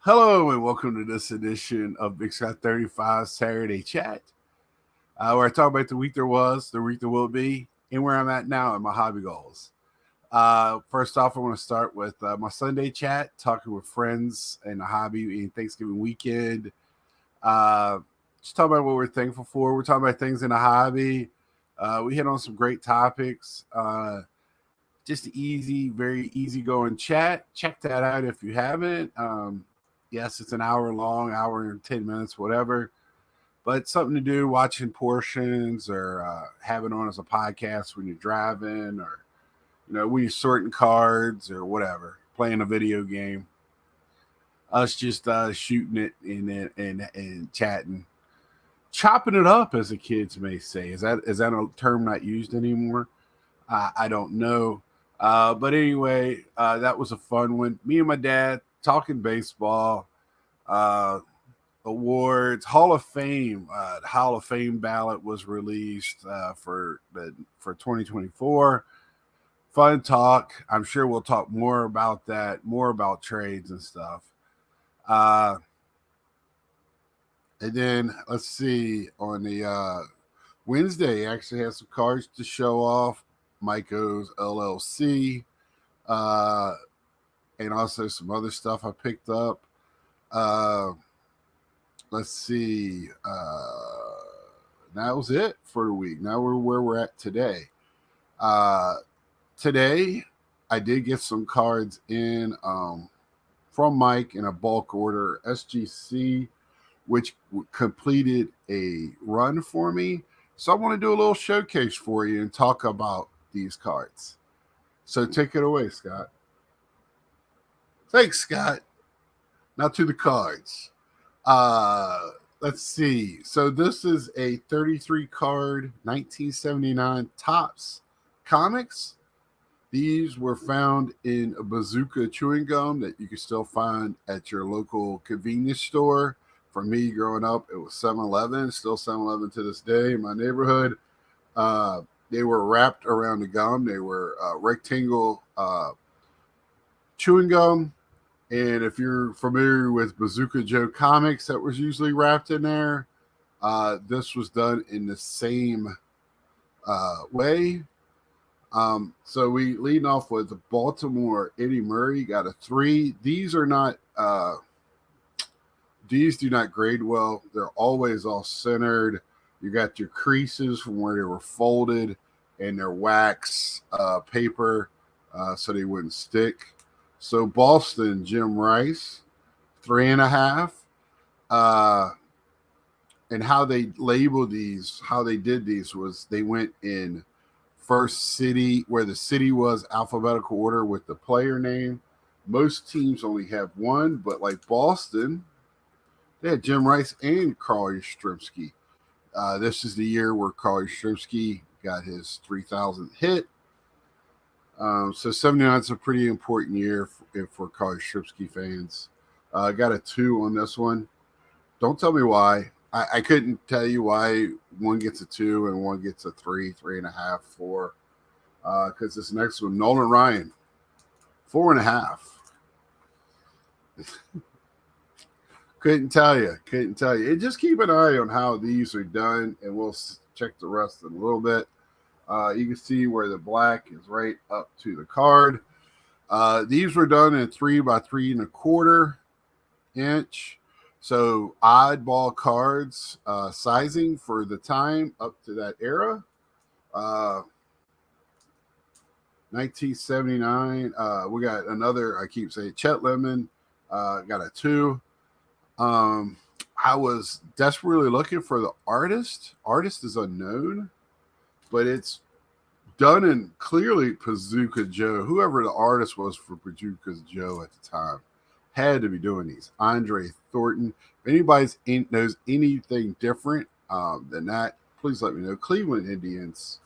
Hello and welcome to this edition of Big Sky 35 Saturday Chat, where I talk about the week there was, the week there will be, and where I'm at now and my hobby goals. First off, I want to start with my Sunday chat, talking with friends and the hobby and Thanksgiving weekend. Uh, just talk about what we're thankful for. We're talking about things in the hobby. We hit on some great topics. Just easy, very easygoing chat. Check that out if you haven't. Yes, it's an hour long, hour and 10 minutes, whatever. But something to do, watching portions or having on as a podcast when you're driving or, when you're sorting cards or whatever, playing a video game. Us just shooting it and chatting, chopping it up, as the kids may say. Is that a term not used anymore? I don't know. But anyway, that was a fun one. Me and my dad talking baseball, uh, awards, Hall of Fame. The Hall of Fame ballot was released for 2024. Fun talk. I'm sure we'll talk more about that, more about trades and stuff. Uh, and then let's see on the Wednesday, actually has some cards to show off. Myco's LLC, uh, and also some other stuff I picked up. Uh, let's see. That was it for the week. Now we're where we're at today. Uh, Today, I did get some cards in from Mike in a bulk order. SGC, which completed a run for me. So I want to do a little showcase for you and talk about these cards. So take it away, Scott. Thanks, Scott. Now to the cards. Uh, let's see. So this is a 33 card 1979 Topps Comics. These were found in a Bazooka chewing gum that you can still find at your local convenience store. For me, growing up, it was 7-Eleven, still 7-Eleven to this day in my neighborhood. They were wrapped around the gum. They were rectangle chewing gum. And if you're familiar with Bazooka Joe comics that was usually wrapped in there, this was done in the same way. So we lead off with the Baltimore Eddie Murray, got a 3. These are not these do not grade well. They're always all centered. You got your creases from where they were folded, and they're wax paper, so they wouldn't stick. So Boston Jim Rice, 3.5. And how they labeled these, how they did these was they went in first city, where the city was alphabetical order with the player name. Most teams only have one, but like Boston, they had Jim Rice and Carl Yastrzemski. This is the year where Carl Yastrzemski got his 3,000th hit. So 79 is a pretty important year for Carl Yastrzemski fans. Got a 2 on this one. Don't tell me why. I couldn't tell you why one gets a 2 and one gets a 3, 3.5, 4. Because this next one, Nolan Ryan, 4.5. Couldn't tell you. And just keep an eye on how these are done, and we'll check the rest in a little bit. You can see where the black is right up to the card. These were done in 3 by 3.25 inch. So oddball cards, sizing for the time up to that era. 1979. We got another, I keep saying, Chet Lemon. Got a 2. I was desperately looking for the artist. Artist is unknown, but it's done in clearly Bazooka Joe. Whoever the artist was for Bazooka Joe at the time had to be doing these. Andre Thornton. If anybody knows anything different than that, please let me know. Cleveland Indians.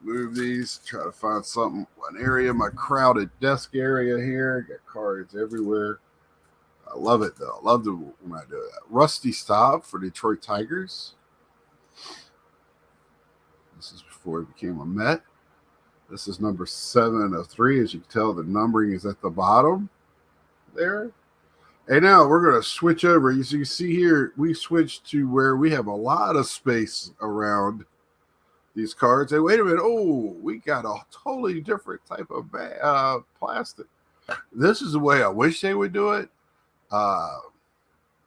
Move these. Try to find something. One area, my crowded desk area here. Got cards everywhere. I love it though. I love when I do that. Rusty Staub for Detroit Tigers. This is before he became a Met. This is number 7 of 3. As you can tell, the numbering is at the bottom. there. And now we're going to switch over. As you can see here, we switched to where we have a lot of space around these cards. And wait a minute. Oh, we got a totally different type of plastic. This is the way I wish they would do it.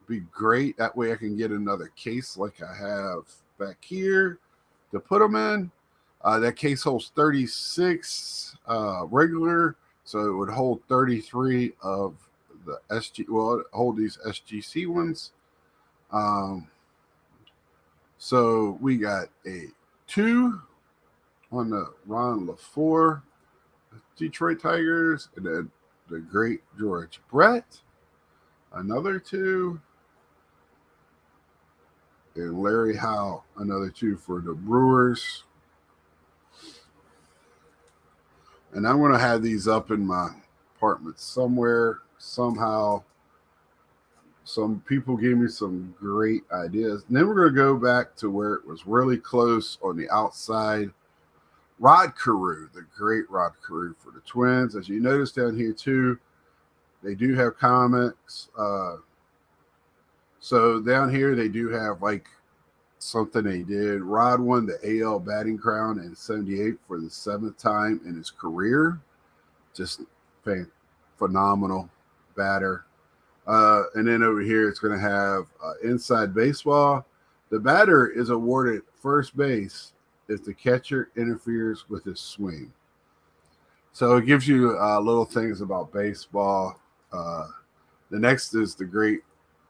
Be great. That way I can get another case like I have back here to put them in. That case holds 36 regular, so it would hold 33 of the SG. Well, it hold these SGC ones. So we got a 2 on the Ron LaFleur, Detroit Tigers, and then the great George Brett. Another 2. And Larry Howe, another 2 for the Brewers. And I'm going to have these up in my apartment somewhere, somehow. Some people gave me some great ideas. And then we're going to go back to where it was really close on the outside. Rod Carew, the great Rod Carew for the Twins. As you notice down here, too, they do have comics. So down here, they do have like something they did. Rod won the AL batting crown in 78 for the 7th time in his career. Just phenomenal batter. And then over here, it's going to have Inside Baseball. The batter is awarded first base if the catcher interferes with his swing. So it gives you little things about baseball. The next is the great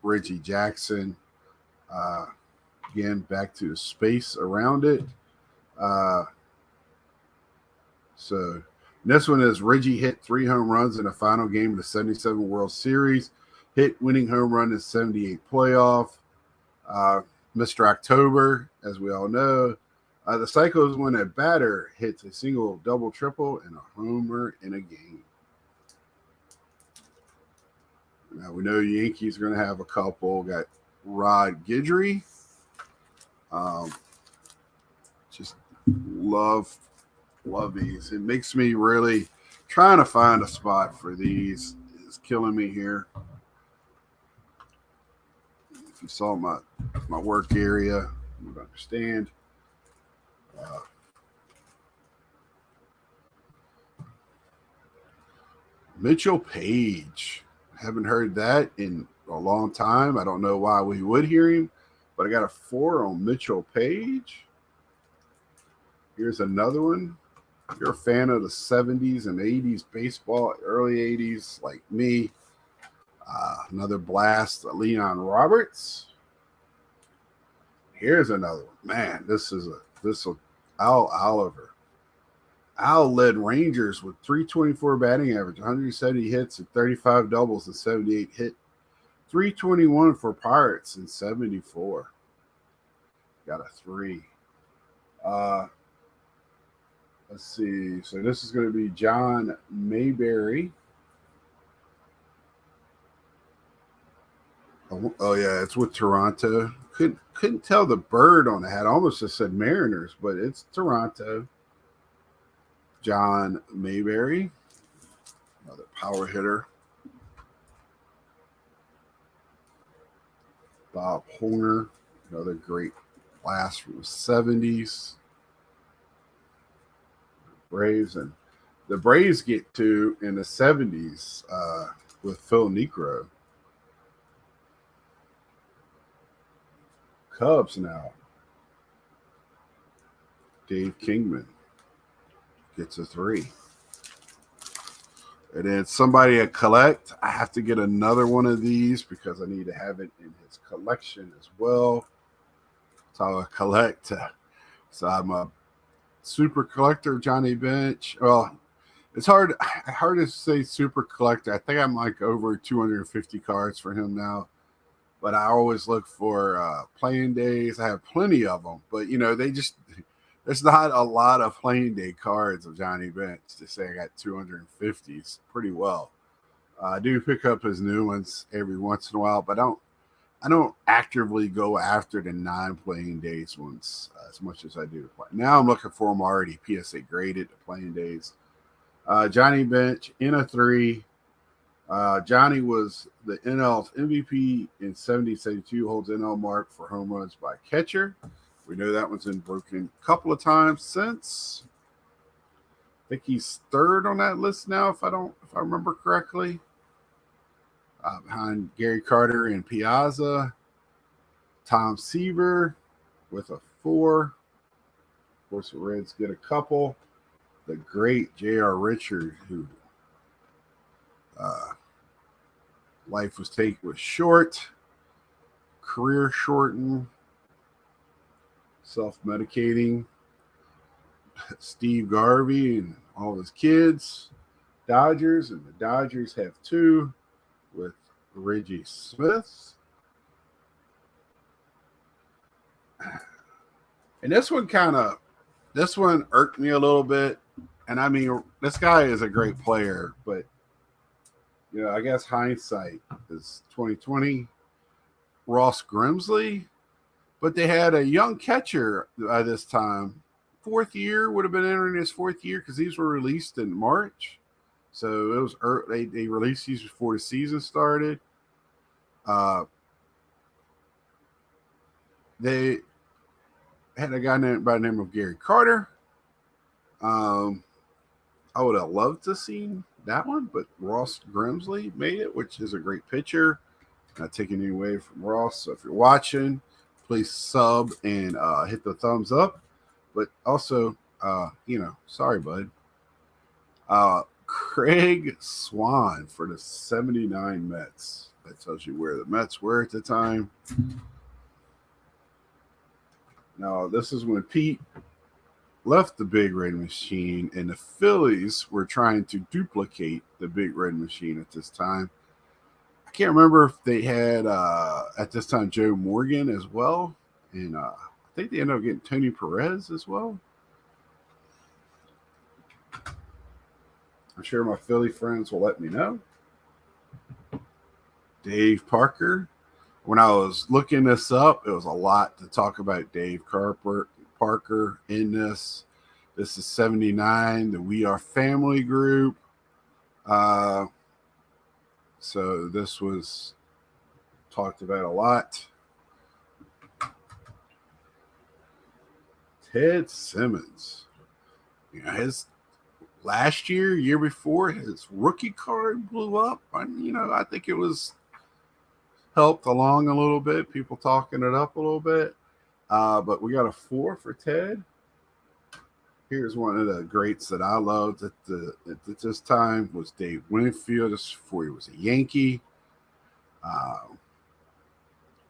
Reggie Jackson. Again, back to the space around it. So this one is Reggie hit 3 home runs in the final game of the 77 World Series. Hit winning home run in 78 playoff. Mr. October, as we all know. The cycle is when a batter hits a single, double, triple, and a homer in a game. Now we know Yankees are going to have a couple. Got Rod Guidry. Just love these. It makes me really trying to find a spot for these is killing me here. If you saw my work area, you would understand. Mitchell Page. Haven't heard that in a long time. I don't know why we would hear him, but I got a 4 on Mitchell Page. Here's another one. If you're a fan of the 70s and 80s baseball, early 80s, like me, another blast, Leon Roberts. Here's another one. Man, this will Al Oliver. Al led Rangers with 324 batting average, 170 hits and 35 doubles and 78 hit. 321 for Pirates in 74. Got a 3. Let's see. So this is going to be John Mayberry. Oh yeah, it's with Toronto. Couldn't tell the bird on the hat. I almost just said Mariners, but it's Toronto. John Mayberry, another power hitter. Bob Horner, another great blast from the 70s. Braves, and the Braves get to in the 70s with Phil Niekro. Cubs now. Dave Kingman gets a 3. And then somebody at collect. I have to get another one of these because I need to have it in his collection as well. So I collect. So I'm a super collector, Johnny Bench. Well, it's hard to say super collector. I think I'm like over 250 cards for him now. But I always look for playing days. I have plenty of them. But, there's not a lot of playing day cards of Johnny Bench to say I got 250s pretty well. I do pick up his new ones every once in a while, but I don't actively go after the non-playing days ones as much as I do the play. Now I'm looking for them already PSA graded, the playing days. Johnny Bench in a 3. Johnny was the NL's MVP in 70-72, holds NL mark for home runs by catcher. We know that one's been broken a couple of times since. I think he's third on that list now, if I remember correctly. Behind Gary Carter and Piazza. Tom Seaver with a 4. Of course, the Reds get a couple. The great J.R. Richard, who life was short, career shortened, self-medicating. Steve Garvey and all his kids, Dodgers, and the Dodgers have 2 with Reggie Smith. And this one irked me a little bit. And I mean, this guy is a great player, but I guess hindsight is 2020. Ross Grimsley, but they had a young catcher by this time. 4th year, would have been entering his 4th year because these were released in March. So it was they released these before the season started. They had a guy by the name of Gary Carter. I would have loved to see that one, but Ross Grimsley made it, which is a great pitcher. Not taking any away from Ross. So if you're watching, please sub and hit the thumbs up. But also, sorry, bud. Craig Swan for the 79 Mets. That tells you where the Mets were at the time. Now, this is when Pete left the Big Red Machine, and the Phillies were trying to duplicate the Big Red Machine at this time. I can't remember if they had, at this time, Joe Morgan as well. And I think they ended up getting Tony Perez as well. I'm sure my Philly friends will let me know. Dave Parker. When I was looking this up, it was a lot to talk about Dave Parker in this. This is 79, the We Are Family group. So this was talked about a lot. Ted Simmons. His last year before, his rookie card blew up. I think it was helped along a little bit, people talking it up a little bit. But we got a 4 for Ted. Here's one of the greats that I loved at this time was Dave Winfield. This before he was a Yankee.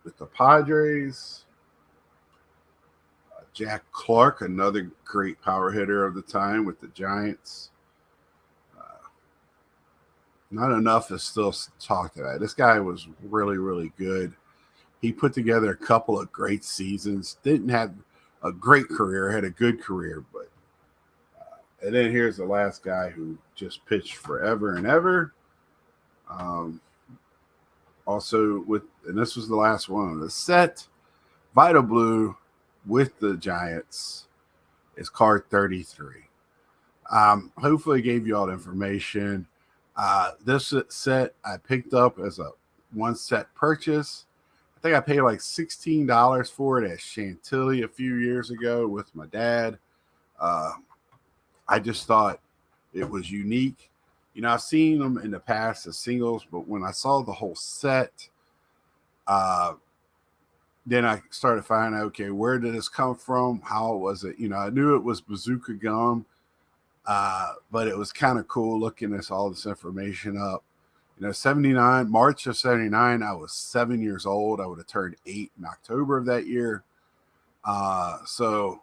With the Padres. Jack Clark, another great power hitter of the time with the Giants. Not enough is still talked about. This guy was really, really good. He put together a couple of great seasons. Didn't have a great career, had a good career, but and then here's the last guy who just pitched forever and ever. Also and this was the last one on the set. Vital Blue with the Giants is card 33. Hopefully gave you all the information. This set I picked up as a one set purchase. I think I paid like $16 for it at Chantilly a few years ago with my dad. I just thought it was unique. I've seen them in the past as singles, but when I saw the whole set, then I started finding out, okay, where did this come from? How was it? I knew it was Bazooka Gum, but it was kind of cool looking at all this information up. 79, March of 79, I was 7 years old. I would have turned 8 in October of that year. So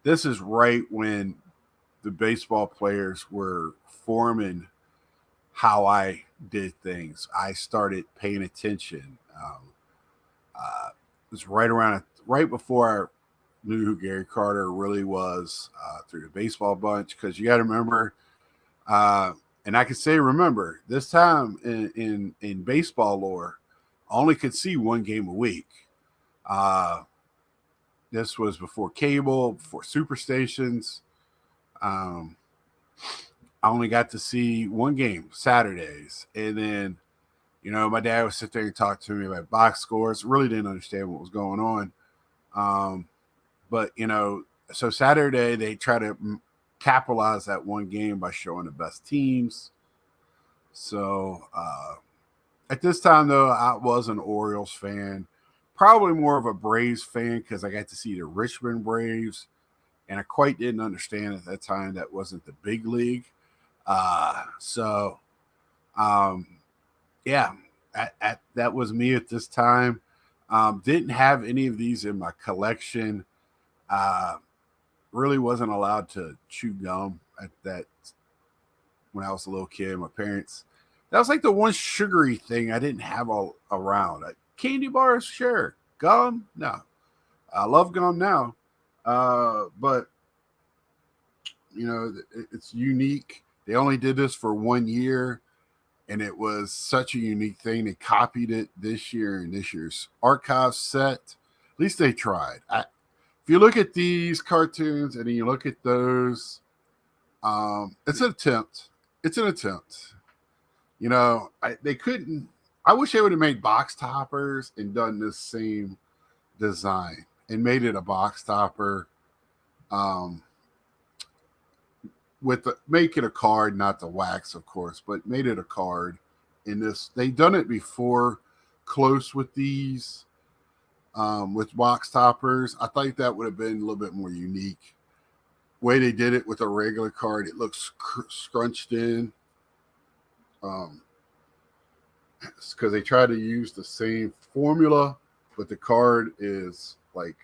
this is right when the baseball players were forming how I did things. I started paying attention. It was right before I knew who Gary Carter really was through the baseball bunch, because you got to remember, and I can say remember, this time in baseball lore, I only could see one game a week. This was before cable, before super stations. I only got to see one game Saturdays, and then my dad would sit there and talk to me about box scores. Really didn't understand what was going on. But so Saturday they try to capitalize that one game by showing the best teams. So at this time, though, I was an Orioles fan, probably more of a Braves fan because I got to see the Richmond Braves, and I quite didn't understand at that time that wasn't the big league. So yeah, that was me at this time. Didn't have any of these in my collection. Really wasn't allowed to chew gum at that when I was a little kid. My parents, that was like the one sugary thing I didn't have all around. Candy bars, sure. Gum, no. I love gum now, but it's unique. They only did this for 1 year, and it was such a unique thing. They copied it this year in this year's archive set. At least they tried. If you look at these cartoons and then you look at those, it's an attempt. It's an attempt. They couldn't. I wish they would have made box toppers and done this same design and made it a box topper. Make it a card, not the wax, of course, but made it a card. In this, they've done it before, close with these, with box toppers. I think that would have been a little bit more unique. Way they did it with a regular card, it looks scrunched in. Because they try to use the same formula, but the card is like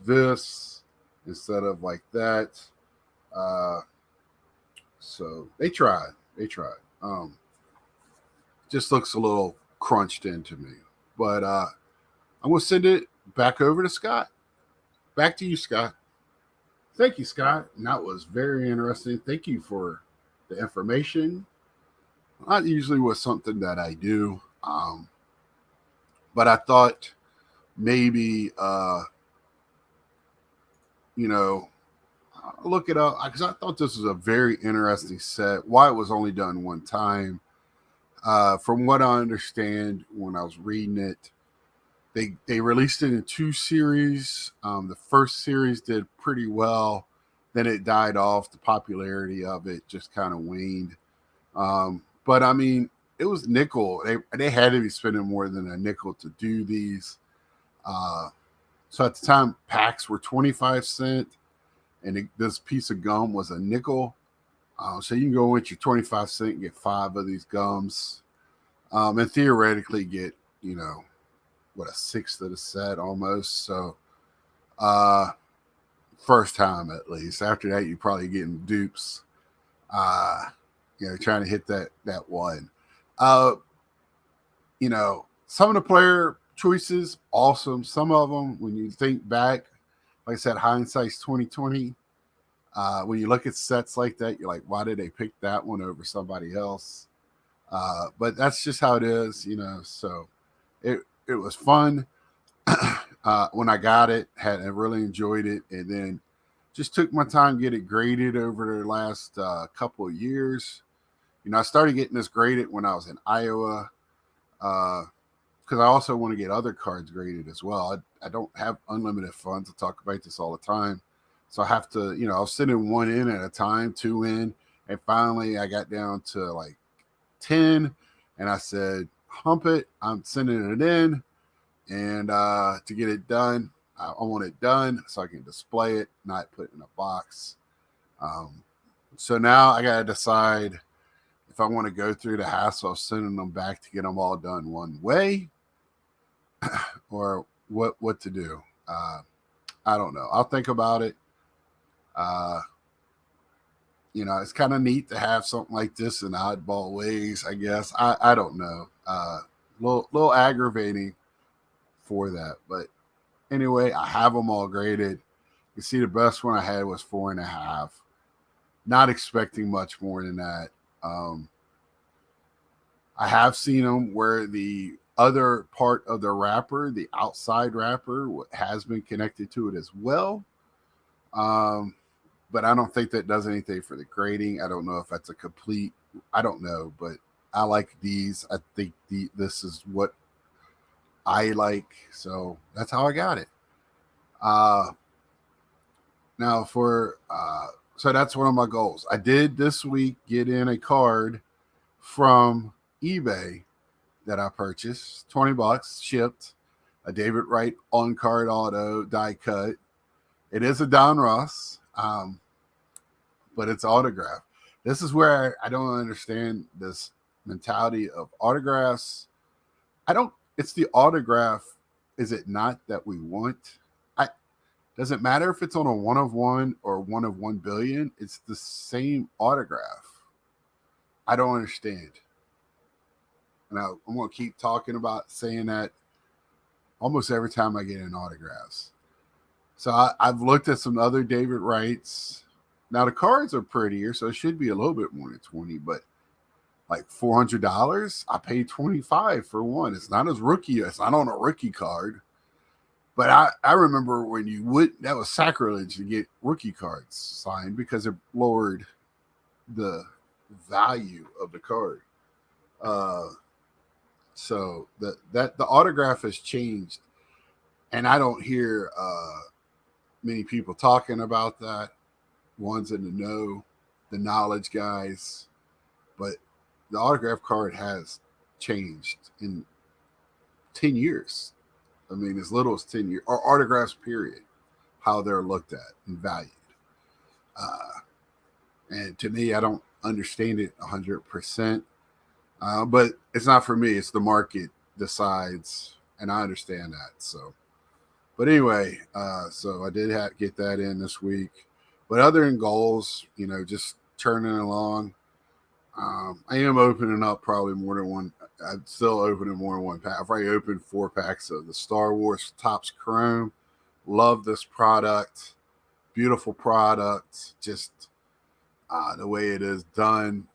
this instead of like that. So they tried. Just looks a little crunched in to me. But I'm going to send it back over to Scott. Back to you, Scott. Thank you, Scott. And that was very interesting. Thank you for the information. Not usually was something that I do. But I thought maybe, look it up because I thought this was a very interesting set. Why it was only done one time. From what I understand, when I was reading it, they released it in 2 series. The first series did pretty well. Then it died off. The popularity of it just kind of waned. But I mean, it was nickel. They had to be spending more than a nickel to do these. So at the time, packs were 25 cents. And this piece of gum was a nickel. So you can go with your 25 cents and get 5 of these gums. And theoretically get, a sixth of the set almost. So first time at least. After that, you're probably getting dupes. Trying to hit that one. Some of the player choices, awesome. Some of them, when you think back, like I said, hindsight's 2020. When you look at sets like that, you're like, why did they pick that one over somebody else? But that's just how it is, So it was fun. When I got it, I really enjoyed it, and then just took my time to get it graded over the last couple of years. I started getting this graded when I was in Iowa, because I also want to get other cards graded as well. I don't have unlimited funds to talk about this all the time. So I have to, I'll send in 1 in at a time, 2 in. And finally I got down to like 10 and I said, hump it. I'm sending it in. And to get it done, I want it done so I can display it, not put it in a box. So now I got to decide if I want to go through the hassle of sending them back to get them all done one way or what to do. I don't know. I'll think about it. It's kind of neat to have something like this in oddball ways, I guess. I don't know. Little aggravating for that. But anyway, I have them all graded. You see the best one I had was 4.5. Not expecting much more than that. I have seen them where the other part of the wrapper, the outside wrapper, has been connected to it as well. but I don't think that does anything for the grading. I don't know if that's a complete. I don't know, but I like these. I think this is what I like, so that's how I got it. Now so that's one of my goals. I did this week get in a card from eBay that I purchased, $20 shipped, a David Wright on card auto die cut. It is a Don Ross, but it's autographed. This is where I don't understand this mentality of autographs. It's the autograph. Is it not that we want? Doesn't matter if it's on a 1 of 1 or 1 of 1 billion. It's the same autograph. I don't understand. Now, I'm going to keep talking about saying that almost every time I get in autographs. So I've looked at some other David Wrights. Now, the cards are prettier, so it should be a little bit more than 20, but like $400, I paid $25 for one. It's not as rookie. It's not on a rookie card. But I remember when that was sacrilege to get rookie cards signed because it lowered the value of the card. So the autograph has changed, and I don't hear many people talking about that. Ones in the know, the knowledge guys, but the autograph card has changed in 10 years. I mean, as little as 10 years, or autographs, period, how they're looked at and valued. And to me, I don't understand it 100%. But it's not for me. It's the market decides, and I understand that. So, but anyway, so I did get that in this week. But other than goals, just turning along. I am opening up probably more than one. I'm still opening more than one pack. I've already opened 4 packs of the Star Wars Topps Chrome. Love this product. Beautiful product. Just the way it is done.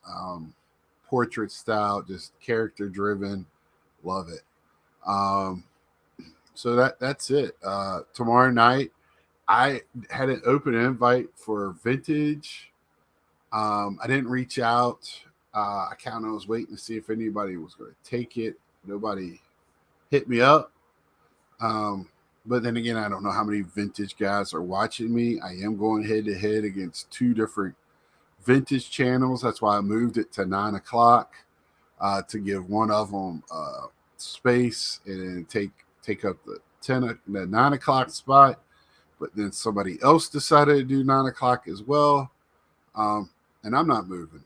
Portrait style, just character driven. Love it. So that's it. Tomorrow night, I had an open invite for Vintage. I didn't reach out. I kind of was waiting to see if anybody was going to take it. Nobody hit me up. But then again, I don't know how many Vintage guys are watching me. I am going head to head against 2 different Vintage channels. That's why I moved it to 9 o'clock to give one of them space and then take up the 9 o'clock spot. But then somebody else decided to do 9 o'clock as well. And I'm not moving.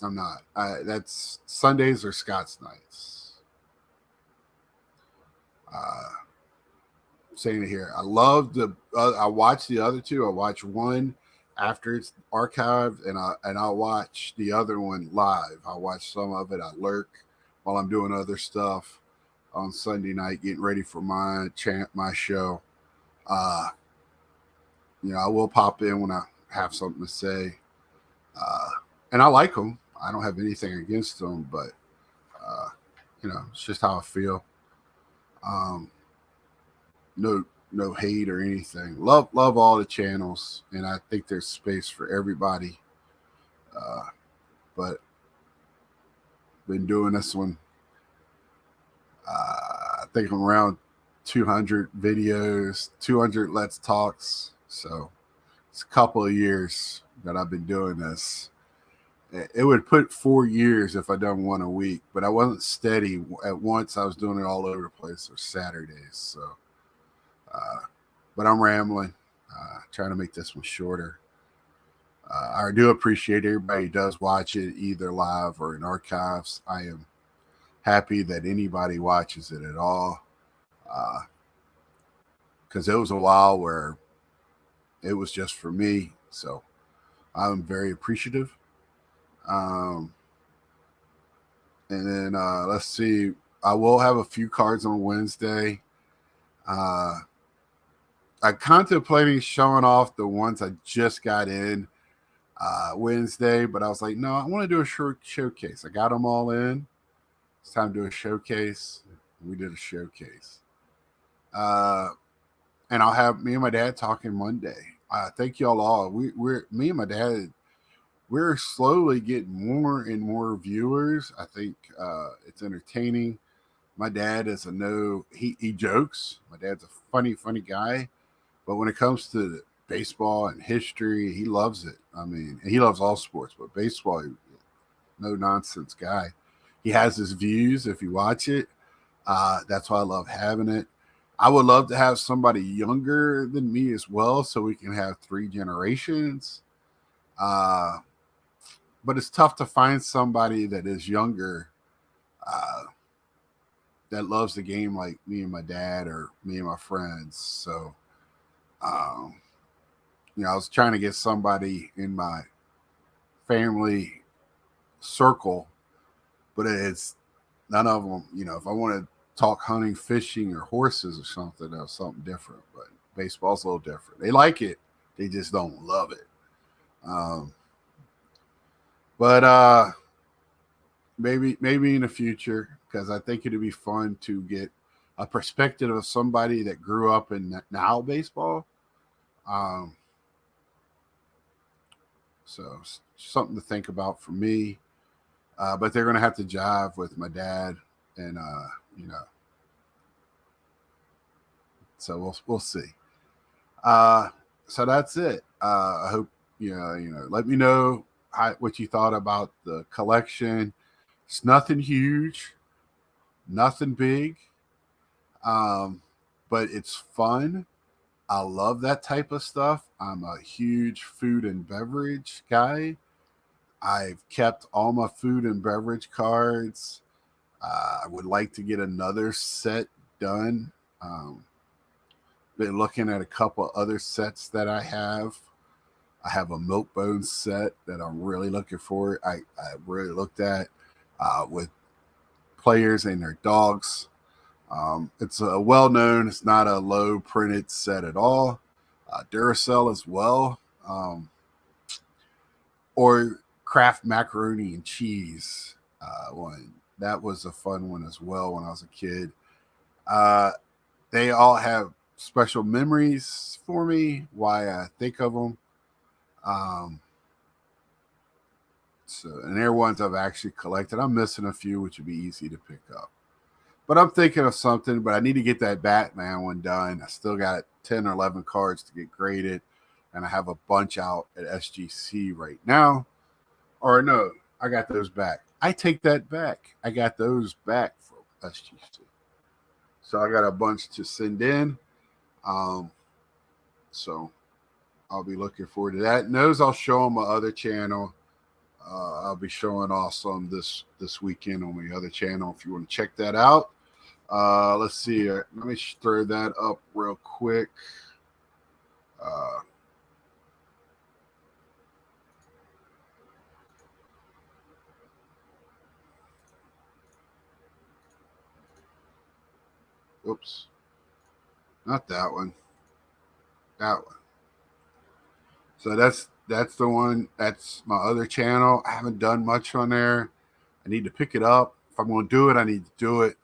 I'm not. That's Sundays or Scott's nights. Saying it here. I love I watch the other 2. I watch one after it's archived, and I'll watch the other one live. I'll watch some of it. I lurk while I'm doing other stuff on Sunday night, getting ready for my show. I will pop in when I have something to say. And I like them. I don't have anything against them, but it's just how I feel. No hate or anything. Love all the channels, and I think there's space for everybody. But been doing this one. I think I'm around 200 videos, 200 Let's Talks. So it's a couple of years that I've been doing this. It would put 4 years if I done one a week, but I wasn't steady. At once, I was doing it all over the place or Saturdays. So, but I'm rambling, trying to make this one shorter. I do appreciate everybody who does watch it either live or in archives. I am happy that anybody watches it at all, because it was a while where it was just for me. So I'm very appreciative. And then let's see. I will have a few cards on Wednesday. I'm contemplating showing off the ones I just got in Wednesday, but I was like, no, I want to do a short showcase. I got them all in. It's time to do a showcase. We did a showcase. And I'll have me and my dad talking Monday Thank y'all all. We're me and my dad. We're slowly getting more and more viewers. I think it's entertaining. My dad is a no. He jokes. My dad's a funny guy. But when it comes to baseball and history, he loves it. I mean, he loves all sports, but baseball, no nonsense guy. He has his views if you watch it. That's why I love having it. I would love to have somebody younger than me as well, so we can have three generations. Uh, but it's tough to find somebody that is younger uh, that loves the game like me and my dad or me and my friends. So, um, I was trying to get somebody in my family circle, but it's none of them. If I want to talk hunting, fishing, or horses or something, that's something different. But baseball's a little different. They like it, they just don't love it. Um, but maybe in the future, because I think it'd be fun to get a perspective of somebody that grew up in now baseball. Um, so something to think about for me. But they're going to have to jive with my dad, and you know, so we'll see. Uh, so that's it. I hope Let me know what you thought about the collection. It's nothing huge, nothing big, um, but it's fun. I love that type of stuff. I'm a huge food and beverage guy. I've kept all my food and beverage cards. I would like to get another set done. Um, been looking at a couple other sets that I have. I have a milk bone set that I'm really looking for. I really looked at with players and their dogs. It's a well known, it's not a low printed set at all. Duracell as well. Or Kraft macaroni and cheese one. That was a fun one as well when I was a kid. Uh, they all have special memories for me, why I think of them. Um, and they're ones I've actually collected. I'm missing a few, which would be easy to pick up. But I'm thinking of something, but I need to get that Batman one done. I still got 10 or 11 cards to get graded, and I have a bunch out at SGC right now. Or no, I got those back. I take that back. I got those back from SGC. So I got a bunch to send in. Um, so I'll be looking forward to that. And those I'll show on my other channel. I'll be showing off some this weekend on my other channel if you want to check that out. Let's see. Let me throw that up real quick. Uh, Oops, not that one. That one. So that's the one. That's my other channel. I haven't done much on there. I need to pick it up. If I'm going to do it, I need to do it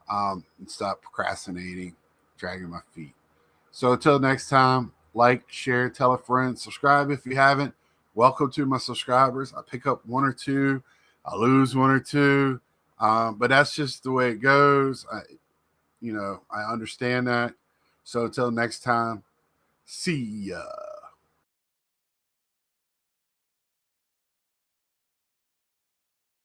and stop procrastinating, dragging my feet. So until next time, like, share, tell a friend, subscribe if you haven't. Welcome to my subscribers. I pick up one or two, I lose one or two, but that's just the way it goes. I understand that. So until next time, see ya.